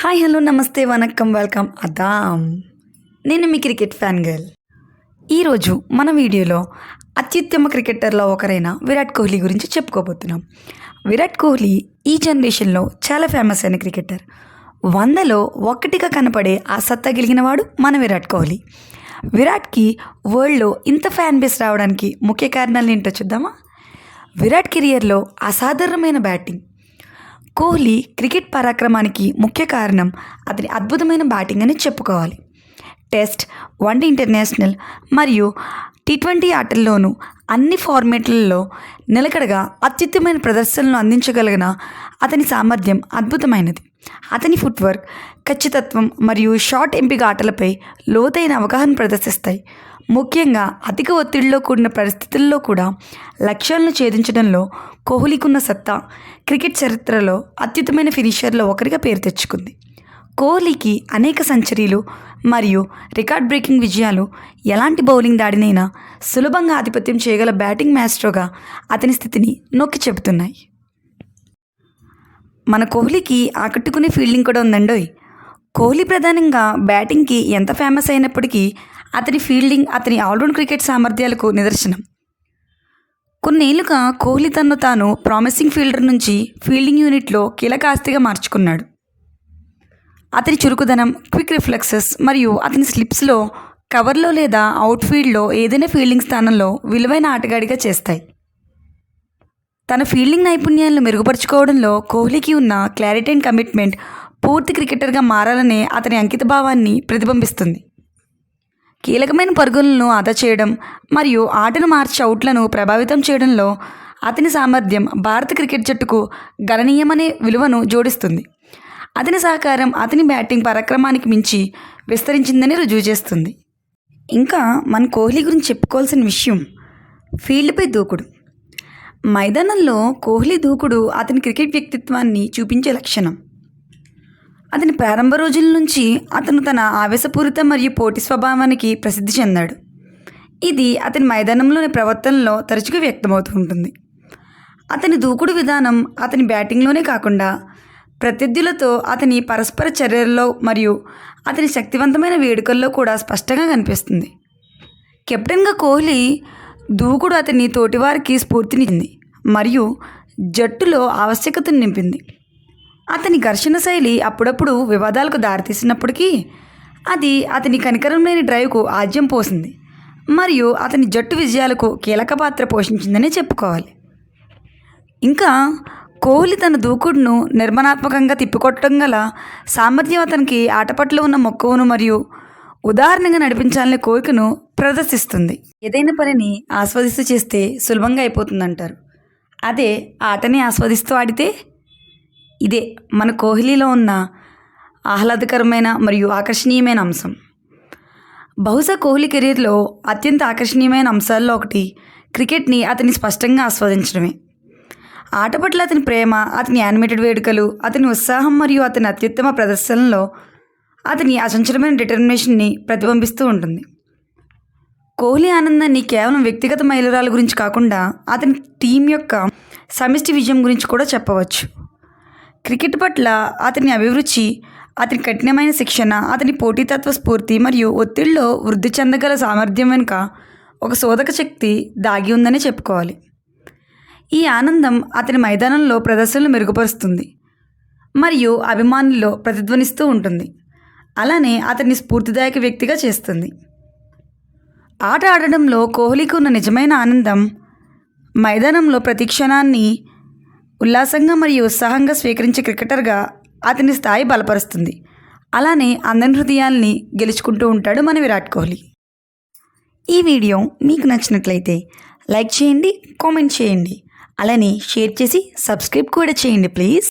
Hi hello నమస్తే vanakkam welcome అదాం. నేను మీ cricket fan girl. ఈరోజు మన వీడియోలో అత్యుత్తమ క్రికెటర్లో ఒకరైన విరాట్ కోహ్లీ గురించి చెప్పుకోబోతున్నాం. విరాట్ కోహ్లీ ఈ జనరేషన్లో చాలా ఫేమస్ అయిన క్రికెటర్. 100లో ఒక్కటిగా కనపడే ఆ సత్తా గెలిగినవాడు మన విరాట్ కోహ్లీ. విరాట్కి వరల్డ్లో ఇంత ఫ్యాన్ బేస్ రావడానికి ముఖ్య కారణాలు ఏంటో చూద్దామా. విరాట్ కెరియర్లో అసాధారణమైన బ్యాటింగ్. కోహ్లీ క్రికెట్ పరాక్రమానికి ముఖ్య కారణం అతని అద్భుతమైన బ్యాటింగ్ అని చెప్పుకోవాలి. టెస్ట్, వన్డే ఇంటర్నేషనల్ మరియు టీ20 ఆటల్లోనూ అన్ని ఫార్మేట్లలో నిలకడగా అత్యుత్తమైన ప్రదర్శనలు అందించగలిగిన అతని సామర్థ్యం అద్భుతమైనది. అతని ఫుట్వర్క్, ఖచ్చితత్వం మరియు షాట్ ఎంపిక ఆటలపై లోతైన అవగాహన ప్రదర్శిస్తాయి. ముఖ్యంగా అధిక ఒత్తిడిలో కూడిన పరిస్థితుల్లో కూడా లక్ష్యాలను ఛేదించడంలో కోహ్లీకున్న సత్తా క్రికెట్ చరిత్రలో అత్యుత్తమైన ఫినిషర్లో ఒకరిగా పేరు తెచ్చుకుంది. కోహ్లీకి అనేక సెంచరీలు మరియు రికార్డ్ బ్రేకింగ్ విజయాలు, ఎలాంటి బౌలింగ్ దాడినైనా సులభంగా ఆధిపత్యం చేయగల బ్యాటింగ్ మాస్టర్గా అతని స్థితిని నొక్కి చెబుతున్నాయి. మన కోహ్లీకి ఆకట్టుకునే ఫీల్డింగ్ కూడా ఉందండోయ్. కోహ్లీ ప్రధానంగా బ్యాటింగ్కి ఎంత ఫేమస్ అయినప్పటికీ అతని ఫీల్డింగ్ అతని ఆల్రౌండ్ క్రికెట్ సామర్థ్యాలకు నిదర్శనం. కొన్నేళ్లుగా కోహ్లీ తనను తాను ప్రామిసింగ్ ఫీల్డర్ నుంచి ఫీల్డింగ్ యూనిట్లో కీలక ఆస్తిగా మార్చుకున్నాడు. అతని చురుకుదనం, క్విక్ రిఫ్లెక్సెస్ మరియు అతని స్లిప్స్లో కవర్లో లేదా అవుట్ఫీల్డ్లో ఏదైనా ఫీల్డింగ్ స్థానంలో విలువైన ఆటగాడిగా చేస్తాయి. తన ఫీల్డింగ్ నైపుణ్యాలను మెరుగుపరుచుకోవడంలో కోహ్లీకి ఉన్న క్లారిటీ అండ్ కమిట్మెంట్ పూర్తి క్రికెటర్గా మారాలనే అతని అంకితభావాన్ని ప్రతిబింబిస్తుంది. కీలకమైన పరుగులను ఆదా చేయడం మరియు ఆటను మార్చి అవుట్లను ప్రభావితం చేయడంలో అతని సామర్థ్యం భారత క్రికెట్ జట్టుకు గణనీయమనే విలువను జోడిస్తుంది. అతని సహకారం అతని బ్యాటింగ్ పరాక్రమానికి మించి విస్తరించిందని రుజువు చేస్తుంది. ఇంకా మన కోహ్లీ గురించి చెప్పుకోవాల్సిన విషయం ఫీల్డ్పై దూకుడు. మైదానంలో కోహ్లీ దూకుడు అతని క్రికెట్ వ్యక్తిత్వాన్ని చూపించే లక్షణం. అతని ప్రారంభ రోజుల నుంచి అతను తన ఆవేశపూరిత మరియు పోటీ స్వభావానికి ప్రసిద్ధి చెందాడు. ఇది అతని మైదానంలోని ప్రవర్తనలో తరచుగా వ్యక్తమవుతూ ఉంటుంది. అతని దూకుడు విధానం అతని బ్యాటింగ్లోనే కాకుండా ప్రత్యర్థులతో అతని పరస్పర చర్యల్లో మరియు అతని శక్తివంతమైన వేడుకల్లో కూడా స్పష్టంగా కనిపిస్తుంది. కెప్టెన్గా కోహ్లీ దూకుడు అతని తోటివారికి స్ఫూర్తినిచ్చింది మరియు జట్టులో ఆవశ్యకతను నింపింది. అతని ఘర్షణ శైలి అప్పుడప్పుడు వివాదాలకు దారితీసినప్పటికీ అది అతని కనికరం లేని డ్రైవ్కు ఆజ్యం పోసింది మరియు అతని జట్టు విజయాలకు కీలక పాత్ర పోషించిందని చెప్పుకోవాలి. ఇంకా కోహ్లీ తన దూకుడును నిర్మాణాత్మకంగా తిప్పికొట్టడం గల సామర్థ్యం అతనికి ఆట పట్ల ఉన్న మక్కువను మరియు ఉదాహరణగా నడిపించాలనే కోరికను ప్రదర్శిస్తుంది. ఏదైనా పనిని ఆస్వాదిస్తూ చేస్తే సులభంగా అయిపోతుందంటారు. అదే ఆటని ఆస్వాదిస్తూ ఆడితే ఇదే మన కోహ్లీలో ఉన్న ఆహ్లాదకరమైన మరియు ఆకర్షణీయమైన అంశం. బహుశా కోహ్లీ కెరీర్లో అత్యంత ఆకర్షణీయమైన అంశాల్లో ఒకటి క్రికెట్ని అతని స్పష్టంగా ఆస్వాదించడమే. ఆట పట్ల అతని ప్రేమ, అతని యానిమేటెడ్ వేడుకలు, అతని ఉత్సాహం మరియు అతని అత్యుత్తమ ప్రదర్శనలో అతని అచంచలమైన డిటర్మినేషన్ని ప్రతిబింబిస్తూ ఉంటుంది. కోహ్లీ ఆనందాన్ని కేవలం వ్యక్తిగత మైలురాళ్ళ గురించి కాకుండా అతని టీం యొక్క సమిష్టి విజయం గురించి కూడా చెప్పవచ్చు. క్రికెట్ పట్ల అతని అభిరుచి, అతని కఠినమైన శిక్షణ, అతని పోటీతత్వ స్ఫూర్తి మరియు ఒత్తిడిలో వృద్ధి చెందగల సామర్థ్యం వెనుక ఒక శోధక శక్తి దాగి ఉందని చెప్పుకోవాలి. ఈ ఆనందం అతని మైదానంలో ప్రదర్శనలు మెరుగుపరుస్తుంది మరియు అభిమానుల్లో ప్రతిధ్వనిస్తూ ఉంటుంది. అలానే అతన్ని స్ఫూర్తిదాయక వ్యక్తిగా చేస్తుంది. ఆట ఆడడంలో కోహ్లీకి ఉన్న నిజమైన ఆనందం మైదానంలో ప్రతి క్షణాన్ని ఉల్లాసంగా మరియు ఉత్సాహంగా స్వీకరించే క్రికెటర్గా అతని స్థాయి బలపరుస్తుంది. అలానే అందరి హృదయాల్ని గెలుచుకుంటూ ఉంటాడు మన విరాట్ కోహ్లీ. ఈ వీడియో మీకు నచ్చినట్లయితే లైక్ చేయండి, కామెంట్ చేయండి, అలానే షేర్ చేసి సబ్స్క్రైబ్ కూడా చేయండి ప్లీజ్.